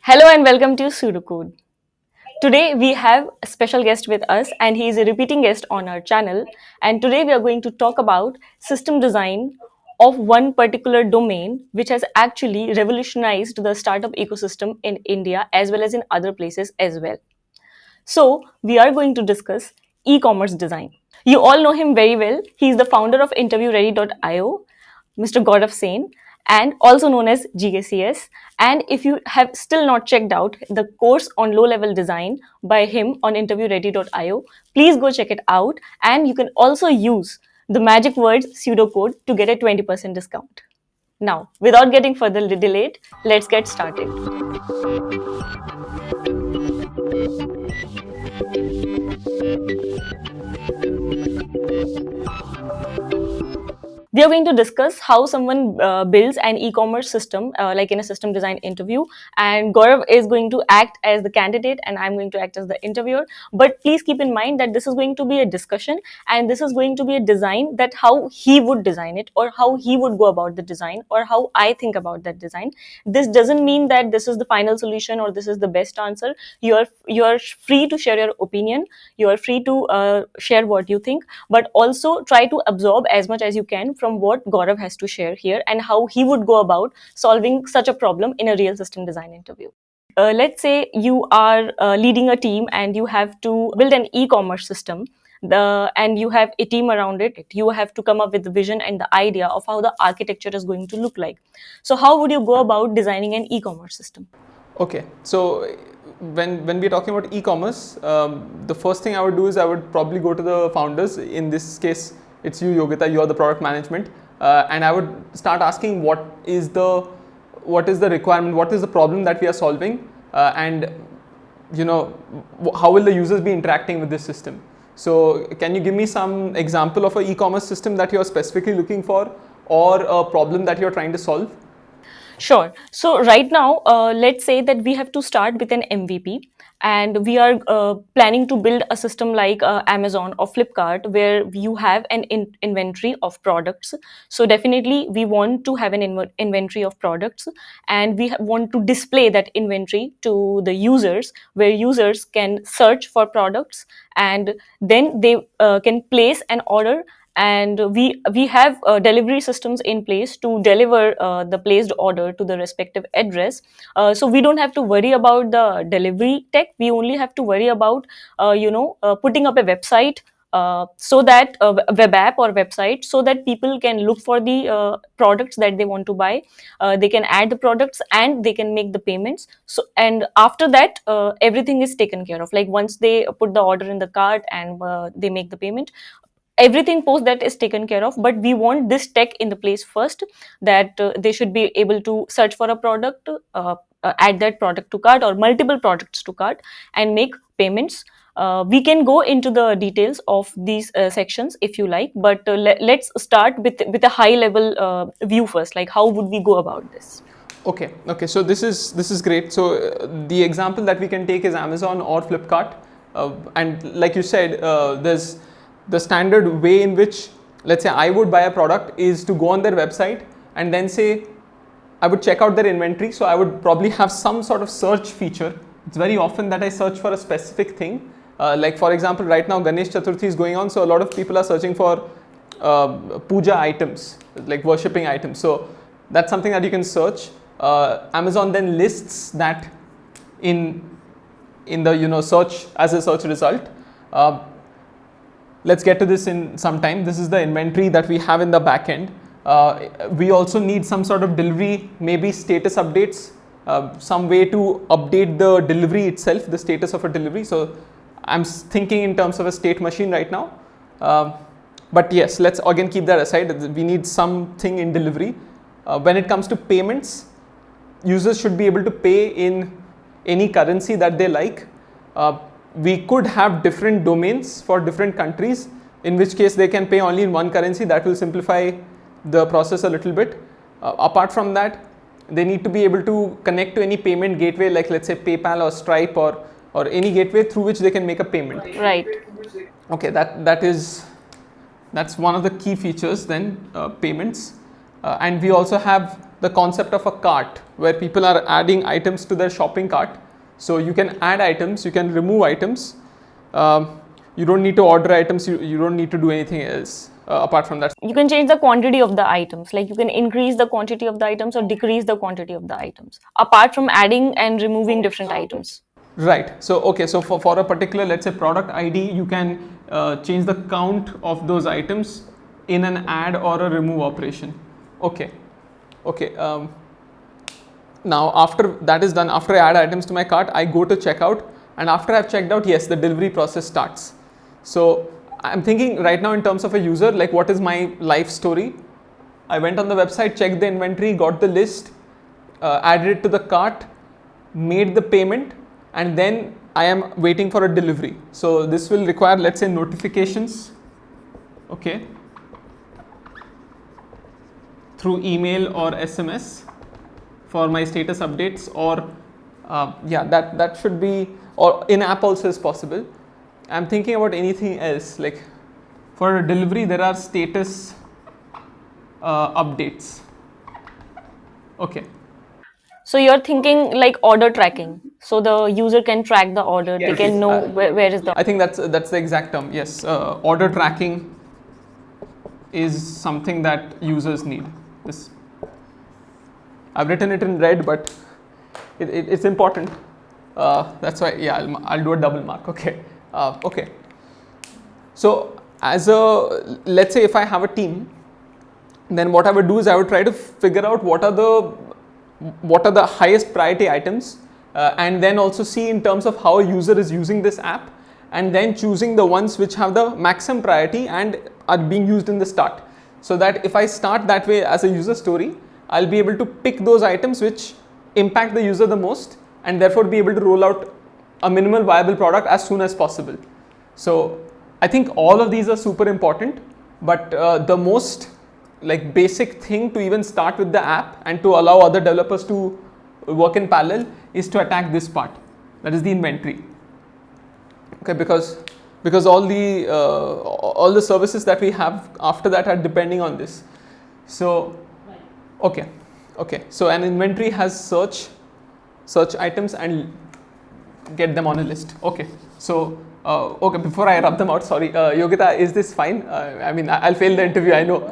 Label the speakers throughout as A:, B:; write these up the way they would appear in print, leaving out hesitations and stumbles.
A: Hello and welcome to Pseudocode. Today we have a special guest with us and he is a repeating guest on our channel. And today we are going to talk about system design of one particular domain which has actually revolutionized the startup ecosystem in India as well as in other places as well. So we are going to discuss e-commerce design. You all know him very well. He is the founder of interviewready.io, Mr. Gaurav Sen, and also known as GACS. And if you have still not checked out the course on low level design by him on interviewready.io, please go check it out. And you can also use the magic words pseudocode to get a 20% discount. Now, without getting further delayed, let's get started. We are going to discuss how someone builds an e-commerce system, like in a system design interview. And Gaurav is going to act as the candidate, and I'm going to act as the interviewer. But please keep in mind that this is going to be a discussion, and this is going to be a design that how he would design it, or how he would go about the design, or how I think about that design. This doesn't mean that this is the final solution or this is the best answer. You are free to share your opinion. You are free to share what you think, but also try to absorb as much as you can from what Gaurav has to share here and how he would go about solving such a problem in a real system design interview. Let's say you are leading a team and you have to build an e-commerce system, and you have a team around it. You have to come up with the vision and the idea of how the architecture is going to look like. So how would you go about designing an e-commerce system?
B: Okay, so when we're talking about e-commerce, the first thing I would do is I would probably go to the founders. In this case, it's you, Yogita. You're the product management, and I would start asking what is the requirement, what is the problem that we are solving, and how will the users be interacting with this system. So can you give me some example of an e-commerce system that you're specifically looking for, or a problem that you're trying to solve?
A: Sure. So right now, let's say that we have to start with an MVP, and we are planning to build a system like Amazon or Flipkart, where you have an inventory of products. So definitely, we want to have an inventory of products, and we want to display that inventory to the users, where users can search for products, and then they can place an order, and we have delivery systems in place to deliver the placed order to the respective address. So we don't have to worry about the delivery tech. We only have to worry about putting up a website, so that web app or website, so that people can look for the products that they want to buy. They can add the products and they can make the payments. So, and after that, everything is taken care of. Like once they put the order in the cart and they make the payment, everything post that is taken care of. But we want this tech in the place first, that they should be able to search for a product, add that product to cart or multiple products to cart, and make payments. We can go into the details of these sections if you like, but let's start with a high level view first, like how would we go about this.
B: Okay. So this is great. So the example that we can take is Amazon or Flipkart, and like you said, there's the standard way in which, let's say, I would buy a product is to go on their website and then say I would check out their inventory. So I would probably have some sort of search feature. It's very often that I search for a specific thing. Like for example, right now Ganesh Chaturthi is going on, so a lot of people are searching for puja items, like worshipping items. So that's something that you can search. Amazon then lists that in the search as a search result. Let's get to this in some time. This is the inventory that we have in the backend. We also need some sort of delivery, maybe status updates, some way to update the delivery itself, the status of a delivery. So I'm thinking in terms of a state machine right now. But yes, let's again keep that aside. We need something in delivery. When it comes to payments, users should be able to pay in any currency that they like. We could have different domains for different countries, in which case they can pay only in one currency. That will simplify the process a little bit. Apart from that, they need to be able to connect to any payment gateway, like let's say PayPal or Stripe or any gateway through which they can make a payment.
A: Right.
B: Okay, that's one of the key features then, payments. And we also have the concept of a cart where people are adding items to their shopping cart. So you can add items, you can remove items. You don't need to order items, you don't need to do anything else apart from that.
A: You can change the quantity of the items, like you can increase the quantity of the items or decrease the quantity of the items, apart from adding and removing different items.
B: Right. So, okay. So, for a particular, let's say, product ID, you can change the count of those items in an add or a remove operation. Okay. Okay. Now, after that is done, after I add items to my cart, I go to checkout, and after I've checked out, yes, the delivery process starts. So, I'm thinking right now in terms of a user, like what is my life story? I went on the website, checked the inventory, got the list, added it to the cart, made the payment, and then I am waiting for a delivery. So this will require, let's say, notifications, okay, through email or SMS for my status updates, or yeah, that should be, or in app also is possible. I'm thinking about anything else, like for a delivery there are status updates. Okay.
A: So you're thinking like order tracking, so the user can track the order, they can know where is the.
B: I think that's the exact term. Yes, order tracking is something that users need. This I've written it in red, but it's important. That's why, yeah, I'll do a double mark. Okay, okay. So as a, let's say if I have a team, then what I would do is I would try to figure out what are the highest priority items, and then also see in terms of how a user is using this app, and then choosing the ones which have the maximum priority and are being used in the start. So that if I start that way as a user story, I'll be able to pick those items which impact the user the most, and therefore be able to roll out a minimal viable product as soon as possible. So I think all of these are super important, but the most like basic thing to even start with the app and to allow other developers to work in parallel is to attack this part, that is the inventory. Okay, because all the services that we have after that are depending on this. So okay, so an inventory has search items and get them on a list. Okay, so okay, before I rub them out, sorry, Yogita, is this fine? I mean, I'll fail the interview, I know.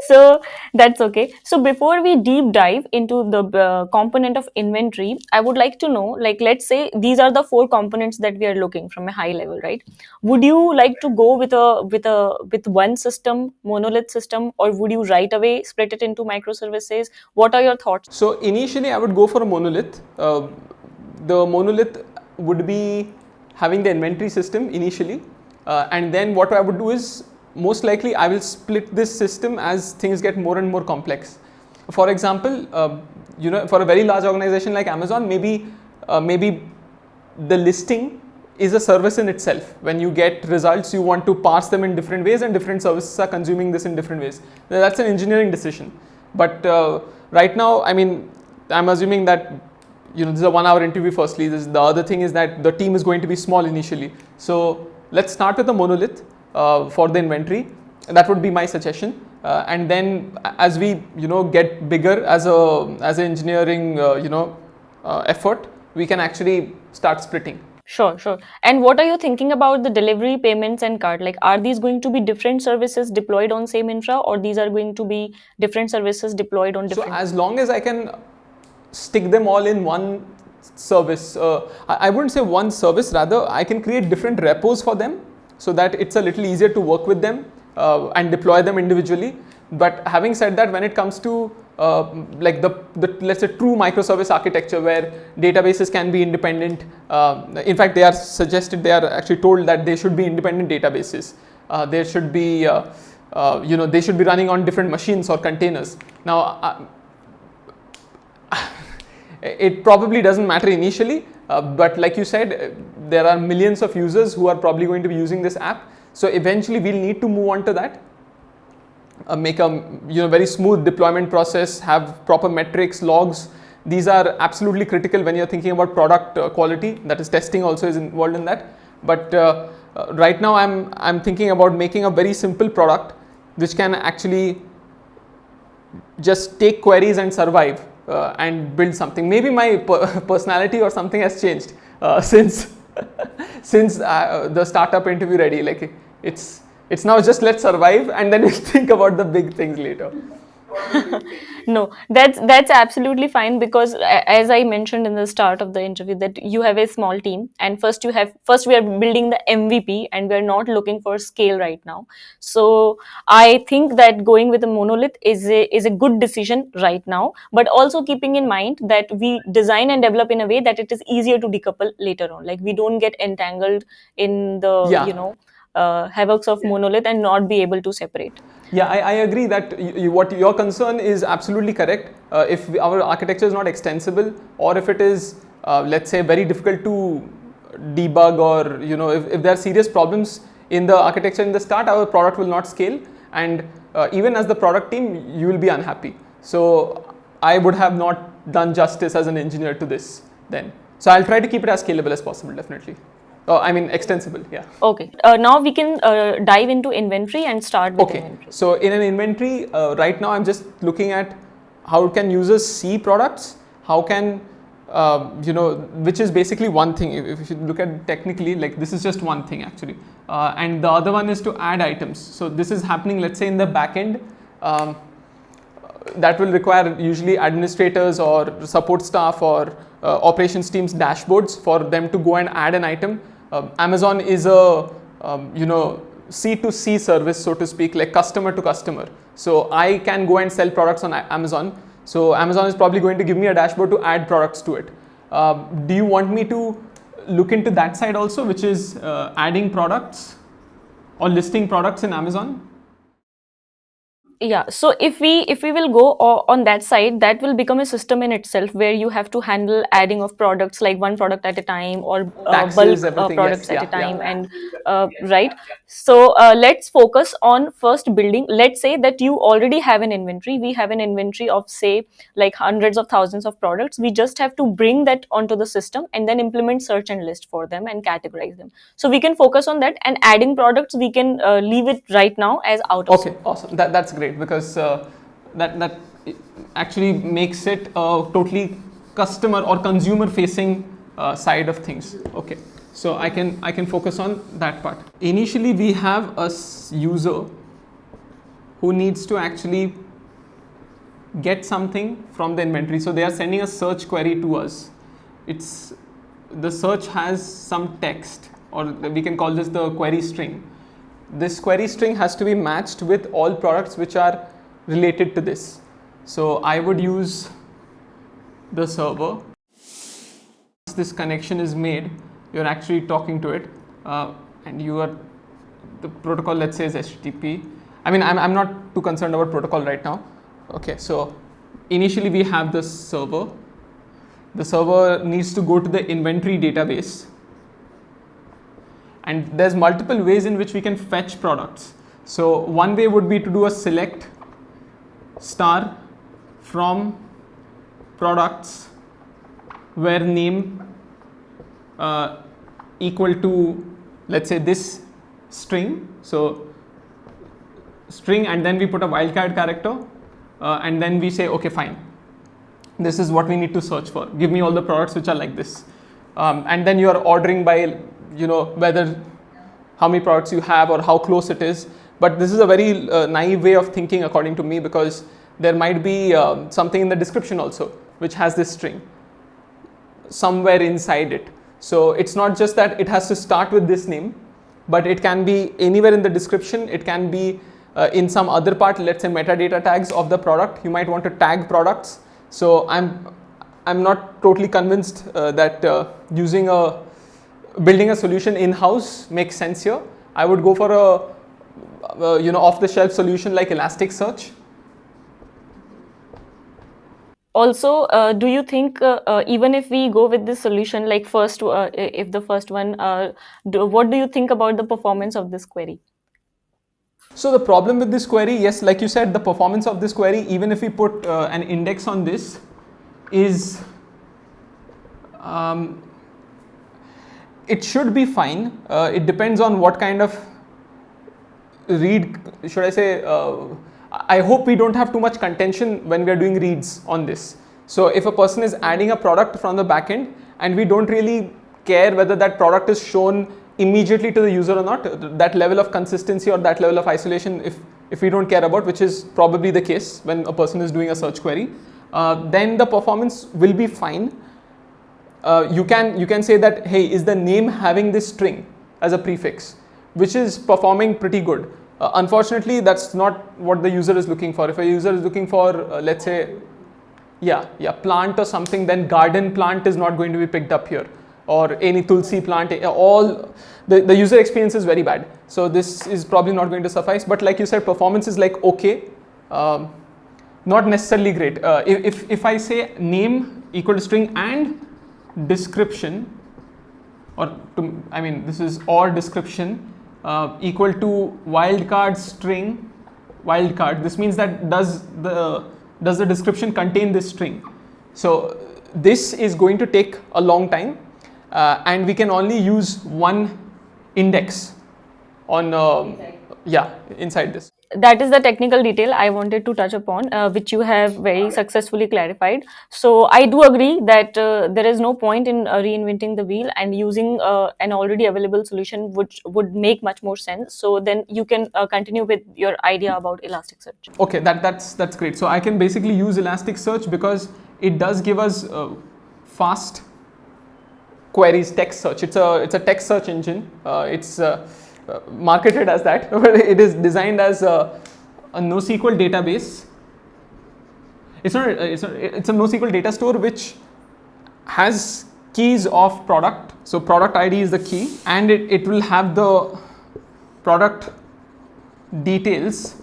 A: So that's okay. So before we deep dive into the component of inventory, I would like to know, like, let's say these are the 4 components that we are looking from a high level, right? Would you like to go with one system, monolith system, or would you right away split it into microservices? What are your thoughts?
B: So initially I would go for a monolith. The monolith would be having the inventory system initially, and then what I would do is, most likely I will split this system as things get more and more complex. For example, for a very large organization like Amazon, maybe the listing is a service in itself. When you get results, you want to parse them in different ways, and different services are consuming this in different ways. That's an engineering decision. But right now, I mean, I'm assuming that this is a 1-hour interview. Firstly, the other thing is that the team is going to be small initially. So let's start with a monolith for the inventory. That would be my suggestion. And then as we get bigger as an engineering effort, we can actually start splitting.
A: Sure. And what are you thinking about the delivery, payments, and cart? Like, are these going to be different services deployed on same infra, or these are going to be different services deployed on different?
B: So as long as I can stick them all in one service, I wouldn't say one service, rather I can create different repos for them, so that it's a little easier to work with them and deploy them individually. But having said that, when it comes to like the let's say true microservice architecture where databases can be independent, in fact they are actually told that they should be independent databases. There should be they should be running on different machines or containers. Now it probably doesn't matter initially, but like you said, there are millions of users who are probably going to be using this app. So eventually we'll need to move on to that, make a very smooth deployment process, have proper metrics, logs. These are absolutely critical when you're thinking about product quality. That is, testing also is involved in that. But right now I'm thinking about making a very simple product which can actually just take queries and survive and build something. Maybe my personality or something has changed since since the startup interview ready. Like it's now just let's survive and then we'll think about the big things later.
A: No, that's absolutely fine, because as I mentioned in the start of the interview, that you have a small team, and first we are building the MVP, and we are not looking for scale right now. So I think that going with a monolith is a good decision right now, but also keeping in mind that we design and develop in a way that it is easier to decouple later on. Like we don't get entangled in the
B: Yeah.
A: havocs of monolith and not be able to separate.
B: Yeah, I agree that what your concern is absolutely correct. If our architecture is not extensible, or if it is, let's say, very difficult to debug, or if there are serious problems in the architecture in the start, our product will not scale, and even as the product team, you will be unhappy. So I would have not done justice as an engineer to this then. So I'll try to keep it as scalable as possible, definitely. I mean extensible, yeah.
A: Okay. Now we can dive into inventory and start with inventory.
B: So in an inventory, right now I'm just looking at how can users see products, how can, which is basically one thing. If you look at technically, like this is just one thing actually. And the other one is to add items. So this is happening, let's say in the backend. That will require usually administrators or support staff or operations teams dashboards for them to go and add an item. Amazon is a C2C service, so to speak, like customer to customer. So I can go and sell products on Amazon. So Amazon is probably going to give me a dashboard to add products to it. Do you want me to look into that side also, which is adding products or listing products in Amazon?
A: Yeah, so if we will go on that side, that will become a system in itself, where you have to handle adding of products, like one product at a time, or
B: Taxes,
A: bulk
B: everything,
A: products
B: yes,
A: at a time,
B: yeah.
A: and right. So let's focus on first building. Let's say that you already have an inventory. We have an inventory of, say, like hundreds of thousands of products. We just have to bring that onto the system and then implement search and list for them and categorize them. So we can focus on that, and adding products we can leave it right now as out of
B: Okay, awesome. That's great, because that actually makes it a totally customer or consumer facing side of things. Okay, so I can focus on that part. Initially, we have a user who needs to actually get something from the inventory. So they are sending a search query to us. The search has some text, or we can call this the query string. This query string has to be matched with all products which are related to this. So I would use the server. Once this connection is made, you're actually talking to it, and the protocol, let's say, is HTTP. I mean, I'm not too concerned about protocol right now. Okay, so initially we have the server. The server needs to go to the inventory database. And there's multiple ways in which we can fetch products. So one way would be to do a select star from products where name equal to, let's say, this string. So string, and then we put a wildcard character, and then we say, okay, fine, this is what we need to search for. Give me all the products which are like this. And then you are ordering by whether how many products you have or how close it is. But this is a very naive way of thinking, according to me, because there might be something in the description also which has this string somewhere inside it. So it's not just that it has to start with this name, but it can be anywhere in the description. It can be in some other part, let's say metadata tags of the product. You might want to tag products. So I'm not totally convinced that building a solution in-house makes sense here. I would go for a off-the-shelf solution like Elasticsearch.
A: Also, do you think even if we go with this solution, like first, if the first one, what do you think about the performance of this query?
B: So the problem with this query, yes, like you said, the performance of this query, even if we put an index on this, is it should be fine. It depends on what kind of read, should I say, I hope we don't have too much contention when we are doing reads on this. So if a person is adding a product from the backend and we don't really care whether that product is shown immediately to the user or not, that level of consistency or that level of isolation, if we don't care about, which is probably the case when a person is doing a search query, then the performance will be fine. You can say that, hey, is the name having this string as a prefix, which is performing pretty good. Unfortunately, that's not what the user is looking for. If a user is looking for, let's say, plant or something, then garden plant is not going to be picked up here, or any tulsi plant. All the user experience is very bad. So this is probably not going to suffice. But like you said, performance is like okay, not necessarily great. If I say name equal to string and description, this is or description equal to wildcard string wildcard. This means that does the description contain this string? So this is going to take a long time, and we can only use one index on inside this.
A: That is the technical detail I wanted to touch upon, which you have very successfully clarified. So I do agree that there is no point in reinventing the wheel, and using an already available solution would make much more sense. So then you can continue with your idea about Elasticsearch.
B: Okay, that's great. So I can basically use Elasticsearch because it does give us fast queries, text search. It's a text search engine. It's marketed as that, but it is designed as a NoSQL database. It's a NoSQL data store which has keys of product. So product ID is the key, and it will have the product details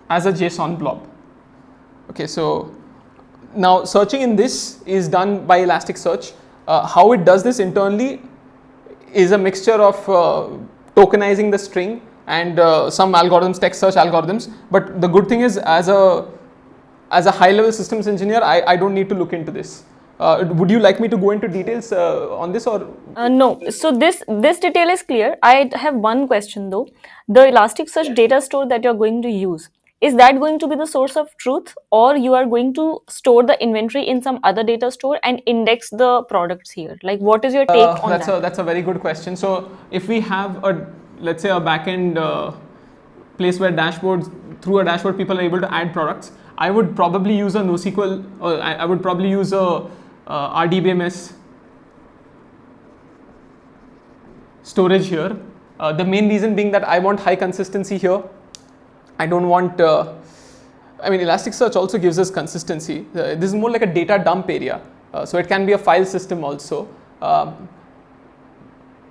B: as a JSON blob. Okay, so now searching in this is done by Elasticsearch. How it does this internally is a mixture of tokenizing the string and some algorithms, text search algorithms. But the good thing is, as a high-level systems engineer, I don't need to look into this. Would you like me to go into details on this, or?
A: No. So this detail is clear. I have one question though. The Elasticsearch data store that you're going to use, is that going to be the source of truth, or you are going to store the inventory in some other data store and index the products here? Like, what is your take on that?
B: That's a very good question. So if we have let's say a backend place where through a dashboard people are able to add products, I would probably use a NoSQL, or I would probably use a RDBMS storage here. The main reason being that I want high consistency here. I don't want, Elasticsearch also gives us consistency. This is more like a data dump area. So it can be a file system also.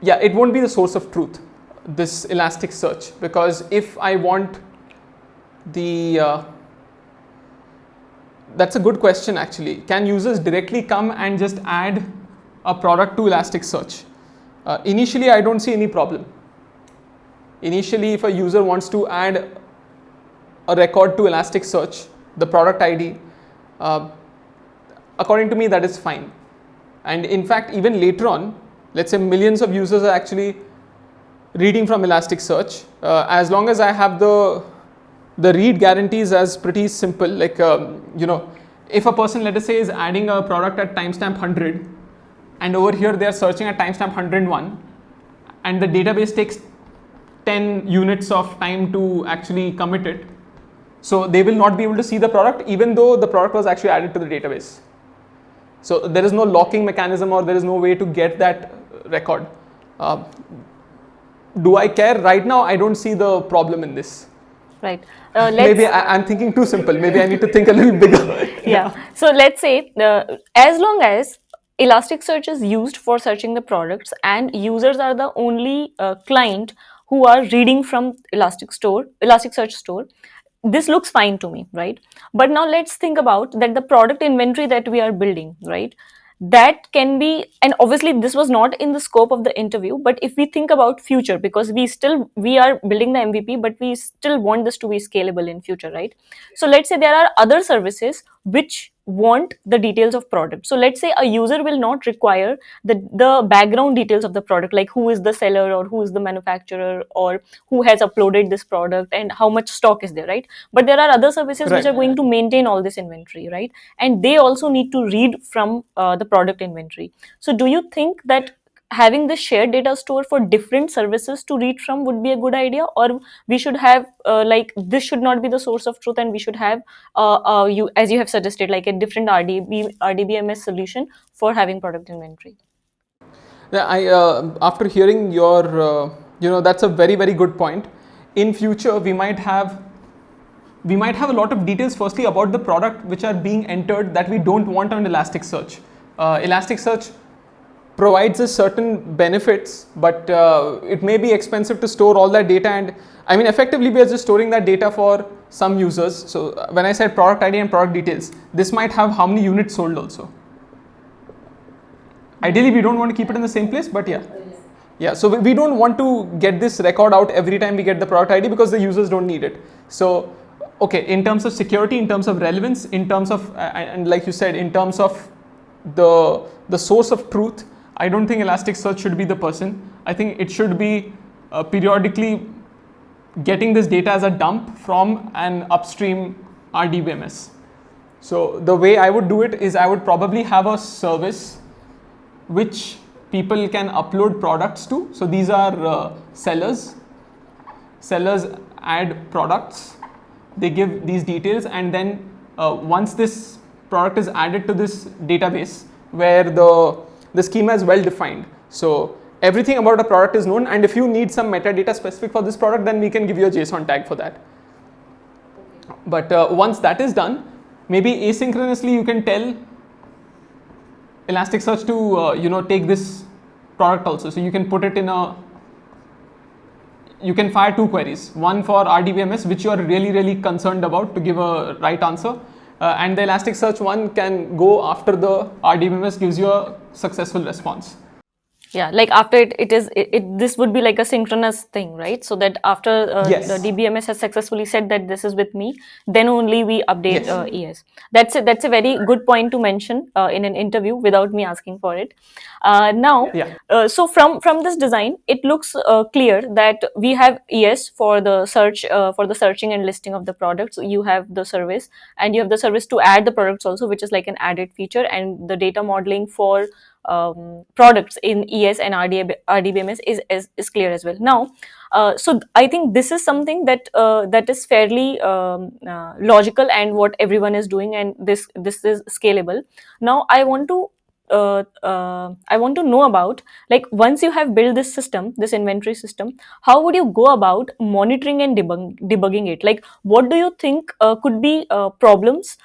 B: It won't be the source of truth, this Elasticsearch, because if I want that's a good question actually. Can users directly come and just add a product to Elasticsearch? Initially, I don't see any problem. Initially, if a user wants to add a record to Elasticsearch, the product ID, according to me, that is fine. And in fact, even later on, let's say millions of users are actually reading from Elasticsearch. As long as I have the read guarantees as pretty simple, like, if a person, let us say, is adding a product at timestamp 100, and over here they are searching at timestamp 101, and the database takes 10 units of time to actually commit it. So they will not be able to see the product even though the product was actually added to the database. So there is no locking mechanism, or there is no way to get that record. Do I care? Right now, I don't see the problem in this.
A: Right.
B: Maybe I'm thinking too simple. Maybe I need to think a little bigger.
A: Yeah. So let's say as long as Elasticsearch is used for searching the products and users are the only client who are reading from Elasticsearch store, this looks fine to me, right? But now let's think about that the product inventory that we are building, right? That can be, and obviously this was not in the scope of the interview, but if we think about future, because we are building the MVP, but we still want this to be scalable in future, right? So let's say there are other services which want the details of product. So let's say a user will not require the background details of the product, like who is the seller or who is the manufacturer or who has uploaded this product and how much stock is there, right? But there are other services which
B: Right.
A: are going to maintain all this inventory, right? And they also need to read from the product inventory. So do you think that having this shared data store for different services to read from would be a good idea, or we should have like this should not be the source of truth, and we should have you, as you have suggested, like a different RDBMS solution for having product inventory?
B: Yeah, after hearing your, that's a very very good point. In future, we might have a lot of details firstly about the product which are being entered that we don't want on Elasticsearch. Elasticsearch provides us certain benefits, but it may be expensive to store all that data, and I mean effectively we are just storing that data for some users. So when I said product ID and product details, this might have how many units sold also. Ideally we don't want to keep it in the same place, but yeah, so we don't want to get this record out every time we get the product ID because the users don't need it. So okay, in terms of security, in terms of relevance, in terms of and like you said, in terms of the source of truth, I don't think Elasticsearch should be the person. I think it should be periodically getting this data as a dump from an upstream RDBMS. So the way I would do it is I would probably have a service which people can upload products to. So these are sellers. Sellers add products, they give these details, and then once this product is added to this database where the schema is well defined, so everything about a product is known, and if you need some metadata specific for this product, then we can give you a JSON tag for that. But once that is done, maybe asynchronously you can tell Elasticsearch to take this product also. So you can put it in you can fire two queries, one for RDBMS which you are really concerned about to give a right answer, and the Elasticsearch one can go after the RDBMS gives you a successful response.
A: Yeah, like after this would be like a synchronous thing, right? So that after
B: Yes.
A: the DBMS has successfully said that this is with me, then only we update
B: Yes.
A: ES. That's a very good point to mention in an interview without me asking for it. Now,
B: Yeah.
A: so from this design, it looks clear that we have ES for the search, for the searching and listing of the products. You have the service, and you have the service to add the products also, which is like an added feature, and the data modeling for products in ES and RDBMS is clear as well. Now, so I think this is something that is fairly logical and what everyone is doing, and this is scalable. Now, I want to know about, like, once you have built this system, this inventory system, how would you go about monitoring and debugging it? Like, what do you think could be problems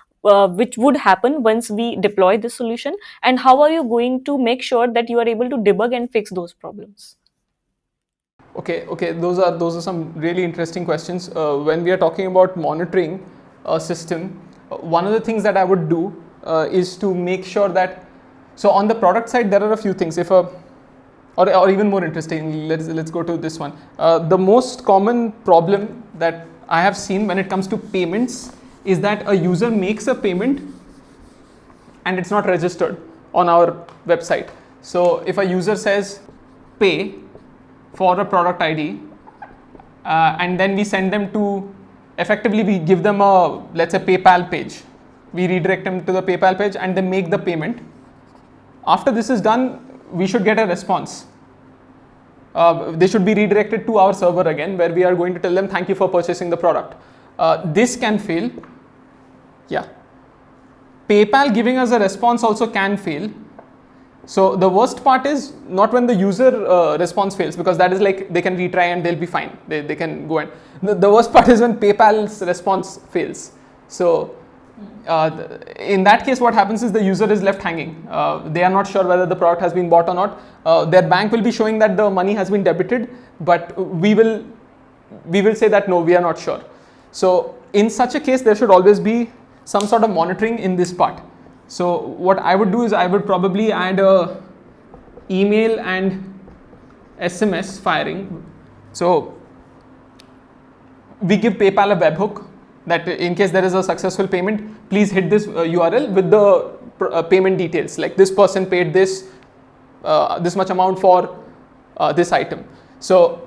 A: which would happen once we deploy this solution, and how are you going to make sure that you are able to debug and fix those problems?
B: Okay. Those are some really interesting questions. When we are talking about monitoring a system, one of the things that I would do is to make sure that, so on the product side there are a few things. Or even more interesting, let's go to this one. The most common problem that I have seen when it comes to payments is that a user makes a payment and it's not registered on our website. So if a user says pay for a product ID, and then we send them to, effectively we give them a, let's say, PayPal page. We redirect them to the PayPal page and they make the payment. After this is done, we should get a response. They should be redirected to our server again, where we are going to tell them thank you for purchasing the product. This can fail. Yeah. PayPal giving us a response also can fail. So the worst part is not when the user response fails, because that is like they can retry and they'll be fine. They can go and the worst part is when PayPal's response fails. So in that case, what happens is the user is left hanging. They are not sure whether the product has been bought or not. Their bank will be showing that the money has been debited, but we will say that no, we are not sure. So in such a case, there should always be some sort of monitoring in this part. So what I would do is I would probably add a email and SMS firing. So we give PayPal a webhook that in case there is a successful payment, please hit this URL with the payment details, like this person paid this much amount for this item. So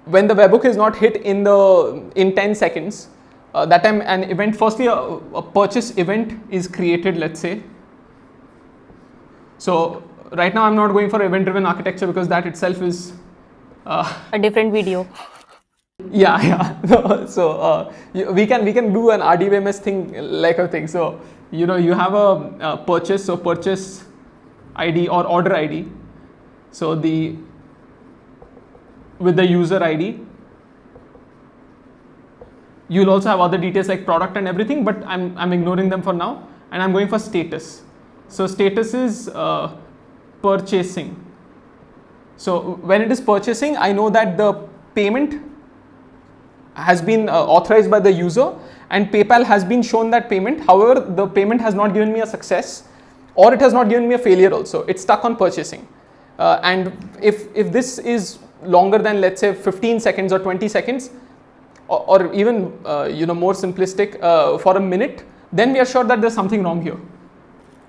B: when the webhook is not hit in 10 seconds, that time an event, firstly a purchase event is created, let's say. So right now I'm not going for event driven architecture because that itself is
A: a different video.
B: Yeah. So we can do an RDBMS thing like a thing. So you have a purchase, so purchase ID or order ID. So with the user ID, you'll also have other details like product and everything, but I'm ignoring them for now, and I'm going for status. So status is purchasing. So when it is purchasing, I know that the payment has been authorized by the user and PayPal has been shown that payment. However, the payment has not given me a success, or it has not given me a failure also. It's stuck on purchasing. And if this is longer than, let's say, 15 seconds or 20 seconds, or even more simplistic, for a minute, then we are sure that there's something wrong here.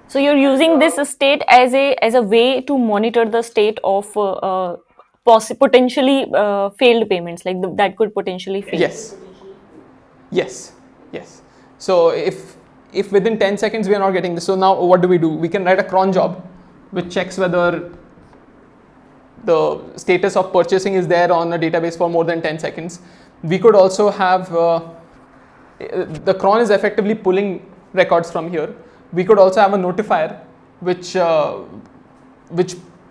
A: So you're using this state as a way to monitor the state of potentially failed payments, like that could potentially fail.
B: Yes. So if within 10 seconds we are not getting this, so now what do? We can write a cron job which checks whether the status of purchasing is there on a database for more than 10 seconds. We could also have the cron is effectively pulling records from here. We could also have a notifier which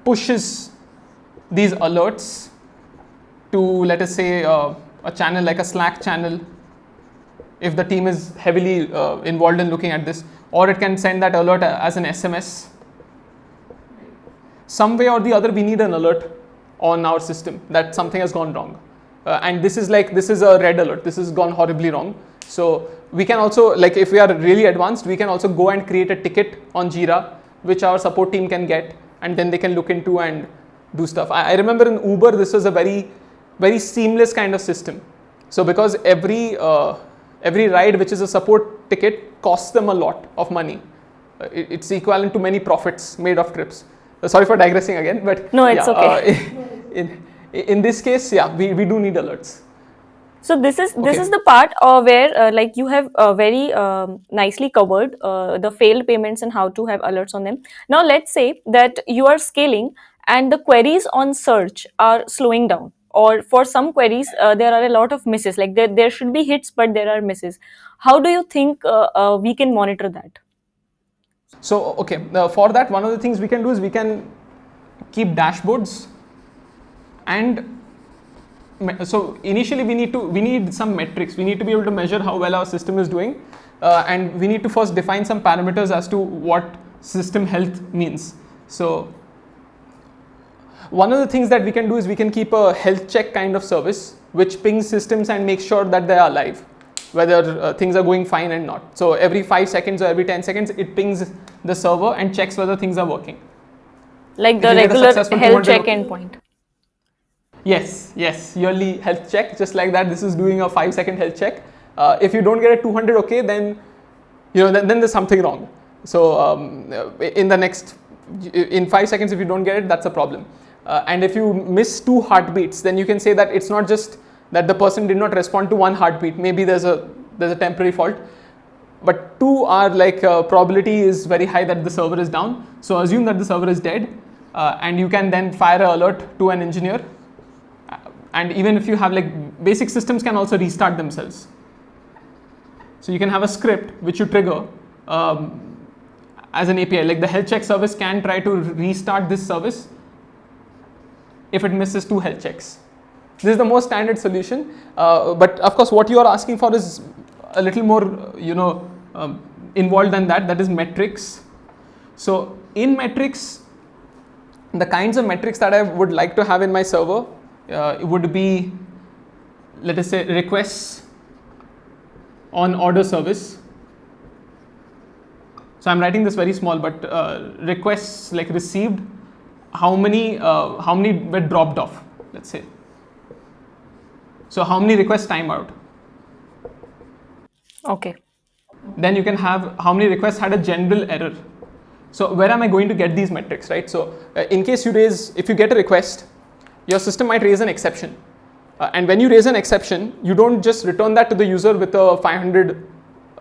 B: pushes these alerts to, let us say, a channel like a Slack channel, if the team is heavily involved in looking at this, or it can send that alert as an SMS. Some way or the other, we need an alert on our system that something has gone wrong. And this is a red alert. This has gone horribly wrong. So we can also, like, if we are really advanced, we can also go and create a ticket on Jira, which our support team can get, and then they can look into and do stuff. I remember in Uber, this was a very, very seamless kind of system. So because every ride which is a support ticket costs them a lot of money. It's equivalent to many profits made of trips. Sorry for digressing again, but
A: no, it's okay.
B: In this case, we do need alerts.
A: So this is the part where like you have very nicely covered the failed payments and how to have alerts on them. Now let's say that you are scaling and the queries on search are slowing down, or for some queries there are a lot of misses, like there should be hits but there are misses. How do you think we can monitor that?
B: So for that, one of the things we can do is we can keep dashboards, and so initially we need some metrics. We need to be able to measure how well our system is doing, and we need to first define some parameters as to what system health means. So one of the things that we can do is we can keep a health check kind of service which pings systems and makes sure that they are alive, whether things are going fine and not. So every 5 seconds or every 10 seconds it pings the server and checks whether things are working.
A: Like the regular health check endpoint.
B: Yes, yearly health check, just like that. This is doing a 5-second health check. If you don't get a 200 okay, then then there's something wrong. So in 5 seconds, if you don't get it, that's a problem. And if you miss 2 heartbeats, then you can say that it's not just that the person did not respond to 1 heartbeat. Maybe there's a temporary fault, but 2 are like probability is very high that the server is down. So assume that the server is dead, and you can then fire an alert to an engineer. And even if you have, like, basic systems can also restart themselves. So you can have a script which you trigger as an API, like the health check service can try to restart this service if it misses 2 health checks. This is the most standard solution, but of course what you are asking for is a little more involved than that. That is metrics. So in metrics, the kinds of metrics that I would like to have in my server would be, let us say, requests on order service. So I'm writing this very small, but requests like received, how many were dropped off, let's say. So how many requests time out?
A: Okay.
B: Then you can have how many requests had a general error. So where am I going to get these metrics, right? So in case if you get a request, your system might raise an exception. And when you raise an exception, you don't just return that to the user with a 500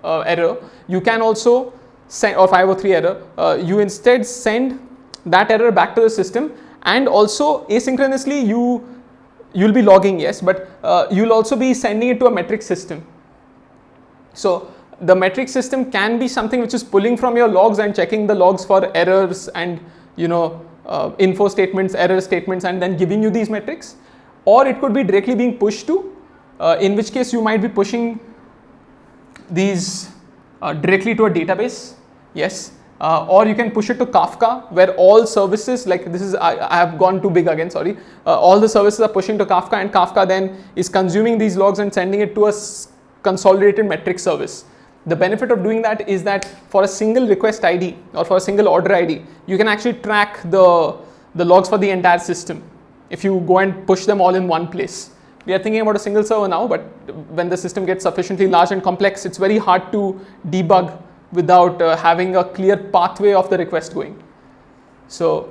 B: error. You can also send, or 503 error, you instead send that error back to the system, and also asynchronously you'll be logging, yes, but you'll also be sending it to a metric system. So the metric system can be something which is pulling from your logs and checking the logs for errors and info statements, error statements, and then giving you these metrics. Or it could be directly being pushed to, in which case you might be pushing these directly to a database, yes. Or you can push it to Kafka, where all services, like this is, I have gone too big again, sorry. All the services are pushing to Kafka, and Kafka then is consuming these logs and sending it to a consolidated metric service. The benefit of doing that is that for a single request ID or for a single order ID, you can actually track the logs for the entire system if you go and push them all in one place. We are thinking about a single server now, but when the system gets sufficiently large and complex, it's very hard to debug without having a clear pathway of the request going. So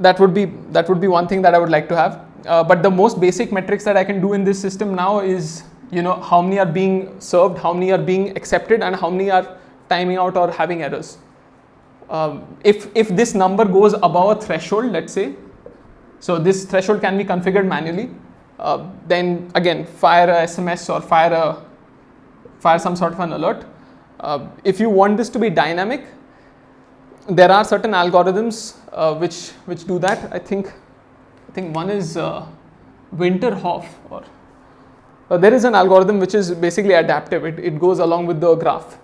B: that would be one thing that I would like to have. But the most basic metrics that I can do in this system now is how many are being served, how many are being accepted, and how many are timing out or having errors. If this number goes above a threshold, let's say, so this threshold can be configured manually, then again fire a SMS or fire some sort of an alert. If you want this to be dynamic, there are certain algorithms which do that. I think one is Winterhoff, or there is an algorithm which is basically adaptive. It goes along with the graph.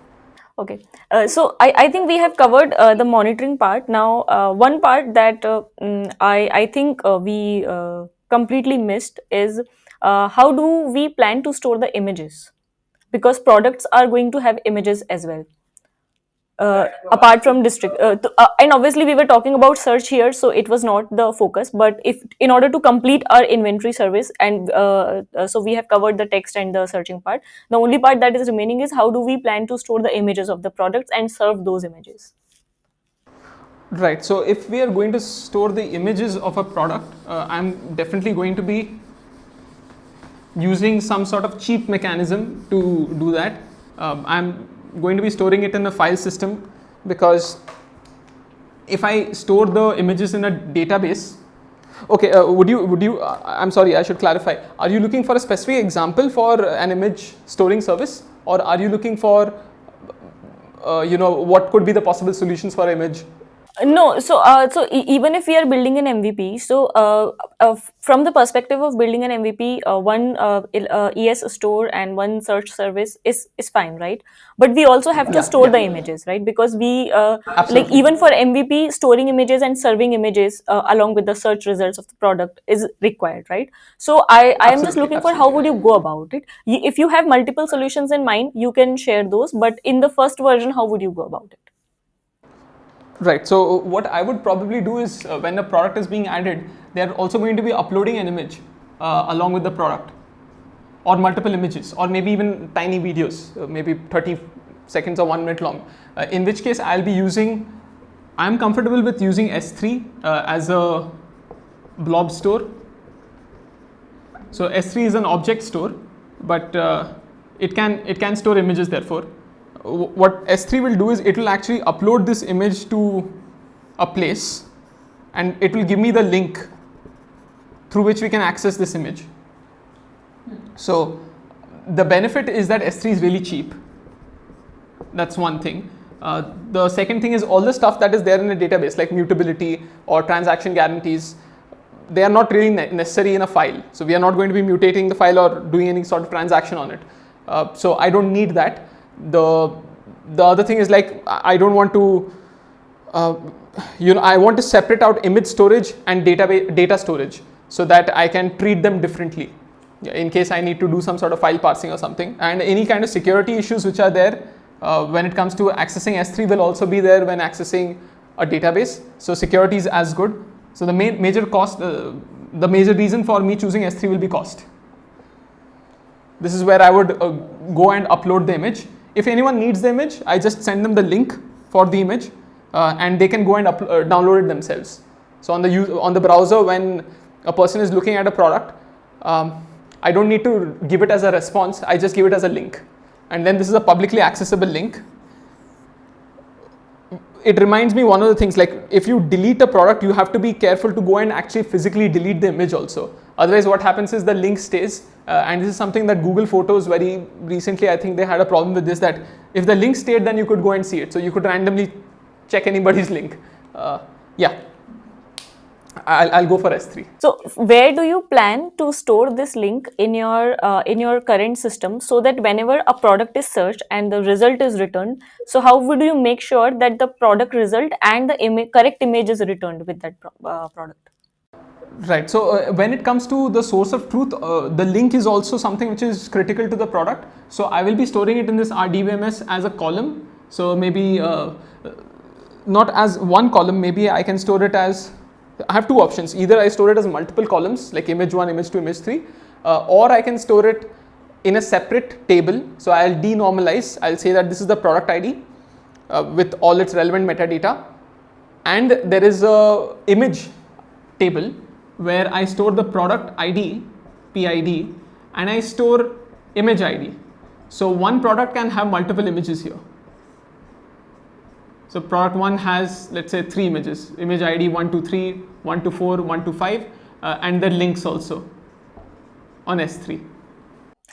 A: Okay, so I think we have covered the monitoring part. Now, one part that I think we completely missed is how do we plan to store the images? Because products are going to have images as well. Apart from district, and obviously we were talking about search here, so it was not the focus. But if in order to complete our inventory service, and so we have covered the text and the searching part, the only part that is remaining is how do we plan to store the images of the products and serve those images.
B: Right. So if we are going to store the images of a product, I'm definitely going to be using some sort of cheap mechanism to do that. I'm going to be storing it in a file system, because if I store the images in a database, okay, would you I'm sorry, I should clarify. Are you looking for a specific example for an image storing service, or are you looking for what could be the possible solutions for image?
A: No, so even if we are building an MVP, so from the perspective of building an MVP, one ES store and one search service is fine, right? But we also have to store the images, right? Because we like even for MVP, storing images and serving images along with the search results of the product is required, right? So I am just looking for how would you go about it? If you have multiple solutions in mind, you can share those. But in the first version, how would you go about it?
B: Right. So what I would probably do is when a product is being added, they are also going to be uploading an image along with the product, or multiple images, or maybe even tiny videos, maybe 30 seconds or 1 minute long. In which case I'm comfortable with using S3 as a blob store. So S3 is an object store, but it can store images. Therefore, what S3 will do is it will actually upload this image to a place, and it will give me the link through which we can access this image. So the benefit is that S3 is really cheap. That's one thing. The second thing is all the stuff that is there in a database, like mutability or transaction guarantees, they are not really necessary in a file. So we are not going to be mutating the file or doing any sort of transaction on it. So I don't need that. The other thing is, like, I don't want to I want to separate out image storage and data storage, so that I can treat them differently in case I need to do some sort of file parsing or something. And any kind of security issues which are there when it comes to accessing S3 will also be there when accessing a database. So security is as good. So the major reason for me choosing S3 will be cost. This is where I would go and upload the image. If anyone needs the image, I just send them the link for the image, and they can go and download it themselves. So on the browser, when a person is looking at a product, I don't need to give it as a response. I just give it as a link, and then this is a publicly accessible link. It reminds me one of the things, like if you delete a product, you have to be careful to go and actually physically delete the image also. Otherwise, what happens is the link stays, and this is something that Google Photos very recently, I think they had a problem with this, that if the link stayed, then you could go and see it. So you could randomly check anybody's link. Yeah, I'll go for S3.
A: So where do you plan to store this link in your current system, so that whenever a product is searched and the result is returned, so how would you make sure that the product result and the correct image is returned with that product?
B: Right. So when it comes to the source of truth, the link is also something which is critical to the product. So I will be storing it in this RDBMS as a column. So maybe not as one column, maybe I can store it as, I have two options. Either I store it as multiple columns, like image 1, image 2, image 3, or I can store it in a separate table. So I'll denormalize, I'll say that this is the product ID with all its relevant metadata, and there is a image table where I store the product ID, PID, and I store image ID. So one product can have multiple images here. So product 1 has, let's say, 3 images, image ID 1 to 3, 1 to 4, 1 to 5, and the links also on S3.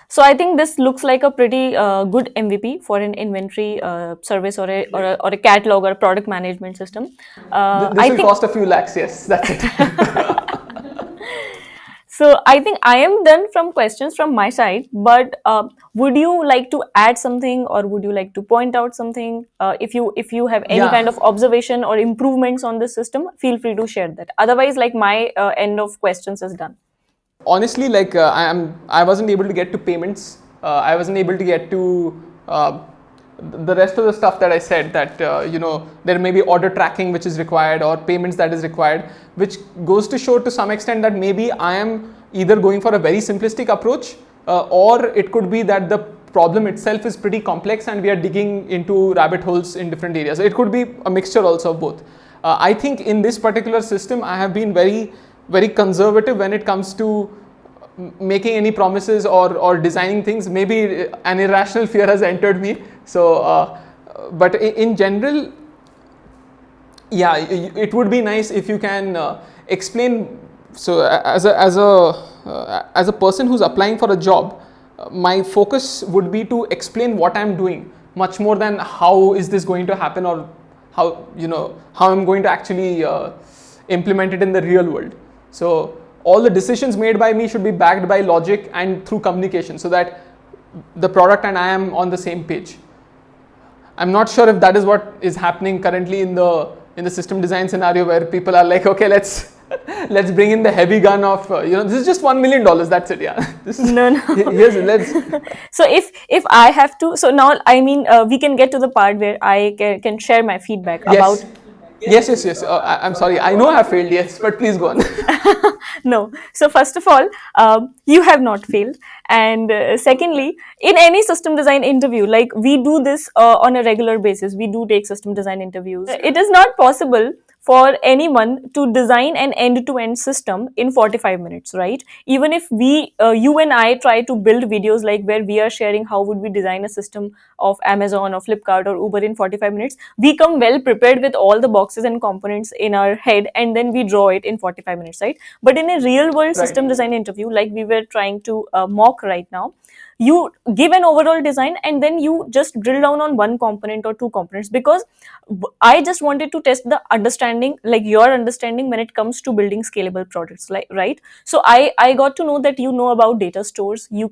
A: So I think this looks like a pretty good MVP for an inventory service or a catalog or a product management system.
B: This will cost a few lakhs, yes, that's it.
A: So I think I am done from questions from my side, but would you like to add something, or would you like to point out something? If you have any kind of observation or improvements on this system, feel free to share that. Otherwise, like my end of questions is done.
B: Honestly, like I wasn't able to get to payments. I wasn't able to get to the rest of the stuff that I said, that there may be order tracking which is required, or payments that is required, which goes to show to some extent that maybe I am either going for a very simplistic approach, or it could be that the problem itself is pretty complex and we are digging into rabbit holes in different areas. It could be a mixture also of both. I think in this particular system I have been very, very conservative when it comes to making any promises or designing things. Maybe an irrational fear has entered me. So, but in general, yeah, it would be nice if you can explain. So, as a person who's applying for a job, my focus would be to explain what I'm doing, much more than how is this going to happen, or how I'm going to actually implement it in the real world. So all the decisions made by me should be backed by logic and through communication, so that the product and I am on the same page. I'm not sure if that is what is happening currently in the system design scenario, where people are like, okay, let's bring in the heavy gun of this is just $1 million. That's it. Yeah. This is
A: no.
B: Yes, let's.
A: So if I have to, so now I mean we can get to the part where I can share my feedback about.
B: Yes. I'm sorry. I know I have failed. Yes, but please go on.
A: No. So first of all, you have not failed, and secondly, in any system design interview, like we do this on a regular basis, we do take system design interviews. It is not possible for anyone to design an end-to-end system in 45 minutes, right? Even if you and I try to build videos like where we are sharing how would we design a system of Amazon or Flipkart or Uber in 45 minutes, we come well prepared with all the boxes and components in our head, and then we draw it in 45 minutes, right? But in a real world system design interview, like we were trying to mock right now, you give an overall design and then you just drill down on one component or two components, because I just wanted to test the understanding, like your understanding when it comes to building scalable products, like, right? So I got to know that you know about data stores. You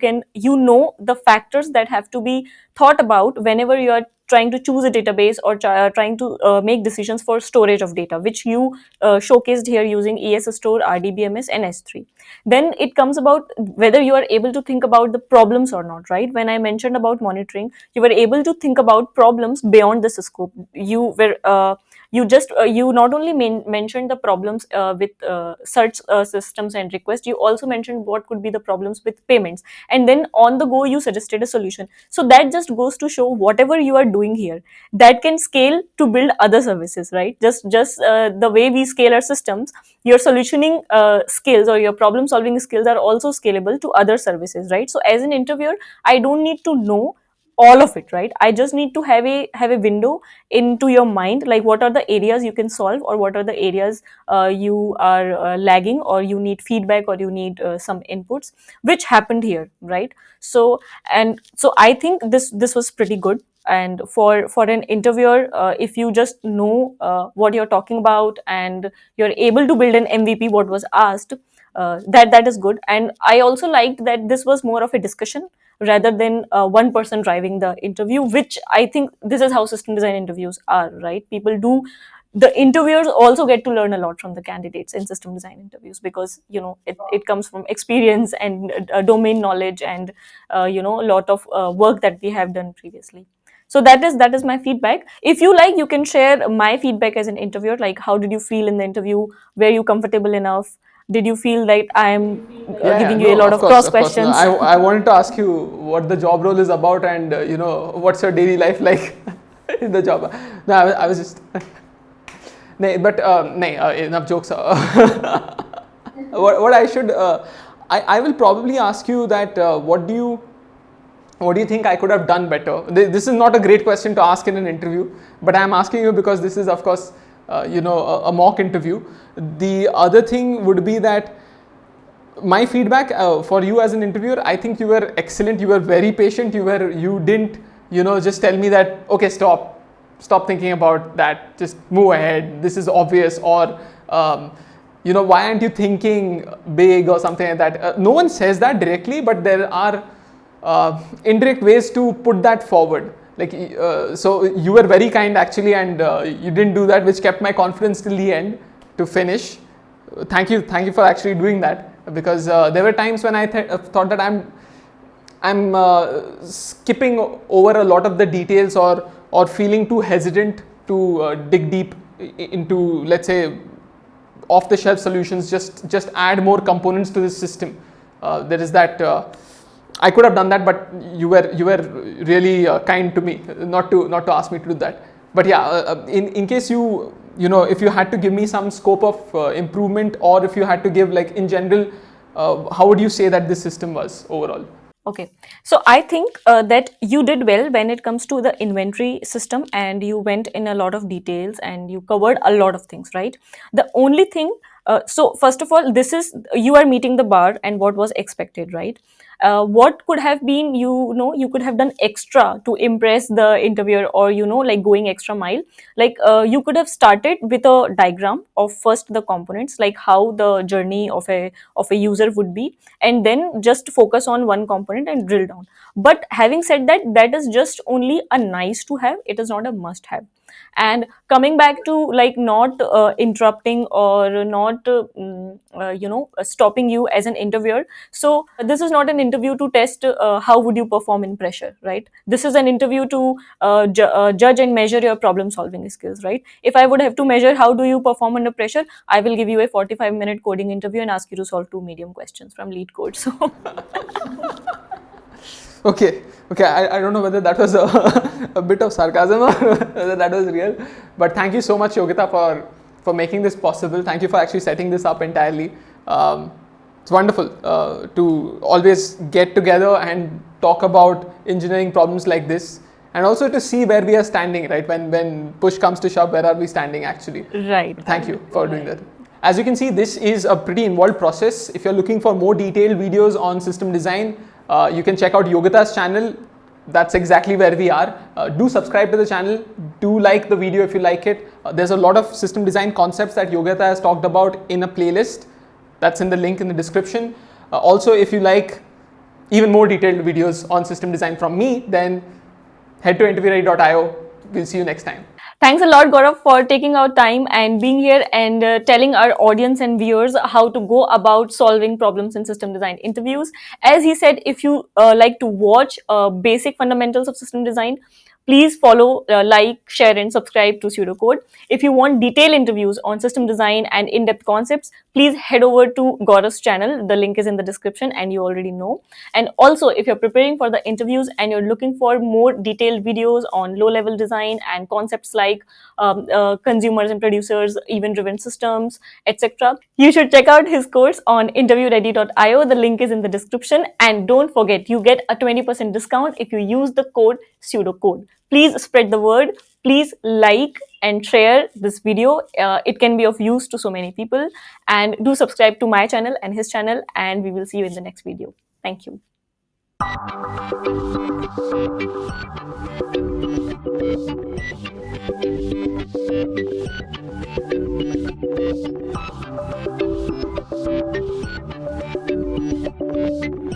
A: know the factors that have to be thought about whenever you are trying to choose a database or trying to make decisions for storage of data, which you showcased here using ES Store, RDBMS, and S3. Then it comes about whether you are able to think about the problems or not, right? When I mentioned about monitoring, you were able to think about problems beyond this scope. You were You not only mentioned the problems with search systems and request, you also mentioned what could be the problems with payments, and then on the go you suggested a solution. So that just goes to show whatever you are doing here, that can scale to build other services, right? Just the way we scale our systems, your solutioning skills or your problem solving skills are also scalable to other services, right? So as an interviewer, I don't need to know all of it, right? I just need to have a window into your mind, like what are the areas you can solve, or what are the areas you are lagging, or you need feedback, or you need some inputs, which happened here, right? So, and so I think this was pretty good. And for an interviewer, if you just know what you're talking about, and you're able to build an MVP what was asked, that is good. And I also liked that this was more of a discussion rather than one person driving the interview, which I think this is how system design interviews are, right? People do, the interviewers also get to learn a lot from the candidates in system design interviews, because it comes from experience and domain knowledge, and a lot of work that we have done previously. So that is my feedback. If you like, you can share my feedback as an interviewer, like how did you feel in the interview, were you comfortable enough, did you feel that I am
B: Yeah, yeah,
A: giving you a
B: no,
A: lot of cross
B: of course, no.
A: questions?
B: I wanted to ask you what the job role is about, and what's your daily life like in the job. No, I was just, no, but no, enough jokes. What I should, I will probably ask you that what do you think I could have done better? This is not a great question to ask in an interview, but I'm asking you because this is, of course, a mock interview. The other thing would be that my feedback for you as an interviewer, I think you were excellent. You were very patient. You didn't, just tell me that, okay, stop thinking about that. Just move ahead. This is obvious. Or, why aren't you thinking big or something like that? No one says that directly, but there are indirect ways to put that forward. Like, so you were very kind actually, and you didn't do that, which kept my confidence till the end to finish. Thank you for actually doing that, because there were times when I thought that I'm skipping over a lot of the details, or feeling too hesitant to dig deep into, let's say, off the shelf solutions. Just add more components to this system. There is that. I could have done that, but you were really kind to me, not to ask me to do that. But yeah, in case if you had to give me some scope of improvement, or if you had to give, like, in general, how would you say that this system was overall?
A: Okay, so I think that you did well when it comes to the inventory system, and you went in a lot of details and you covered a lot of things, right? The only thing, so first of all, this is, you are meeting the bar and what was expected, right? What could have been, you could have done extra to impress the interviewer, or like going extra mile. Like, you could have started with a diagram of first the components, like how the journey of a user would be, and then just focus on one component and drill down. But having said that, that is just only a nice to have, it is not a must have. And coming back to, like, not interrupting, or not stopping you as an interviewer, so this is not an interview to test how would you perform in pressure, right? This is an interview to judge and measure your problem solving skills, right? If I would have to measure how do you perform under pressure, I will give you a 45-minute coding interview and ask you to solve two medium questions from lead code. So
B: Okay, I don't know whether that was a bit of sarcasm or whether that was real, but thank you so much, Yogita, for making this possible. Thank you for actually setting this up entirely. It's wonderful to always get together and talk about engineering problems like this, and also to see where we are standing, right? When push comes to shove, where are we standing actually?
A: right.
B: Thank you for doing that. As you can see, this is a pretty involved process. If you're looking for more detailed videos on system design, you can check out Yogita's channel. That's exactly where we are. Do subscribe to the channel. Do like the video if you like it. There's a lot of system design concepts that Yogita has talked about in a playlist. That's in the link in the description. Also, if you like even more detailed videos on system design from me, then head to interviewready.io. We'll see you next time.
A: Thanks a lot, Gaurav, for taking out time and being here and telling our audience and viewers how to go about solving problems in system design interviews. As he said, if you like to watch basic fundamentals of system design, please follow, like, share, and subscribe to Pseudocode. If you want detailed interviews on system design and in-depth concepts, please head over to Gaurav's channel. The link is in the description, and you already know. And also, if you're preparing for the interviews and you're looking for more detailed videos on low-level design and concepts like consumers and producers, event-driven systems, etc., you should check out his course on interviewready.io. The link is in the description. And don't forget, you get a 20% discount if you use the code pseudocode. Please spread the word. Please like and share this video. It can be of use to so many people. And do subscribe to my channel and his channel. And we will see you in the next video. Thank you.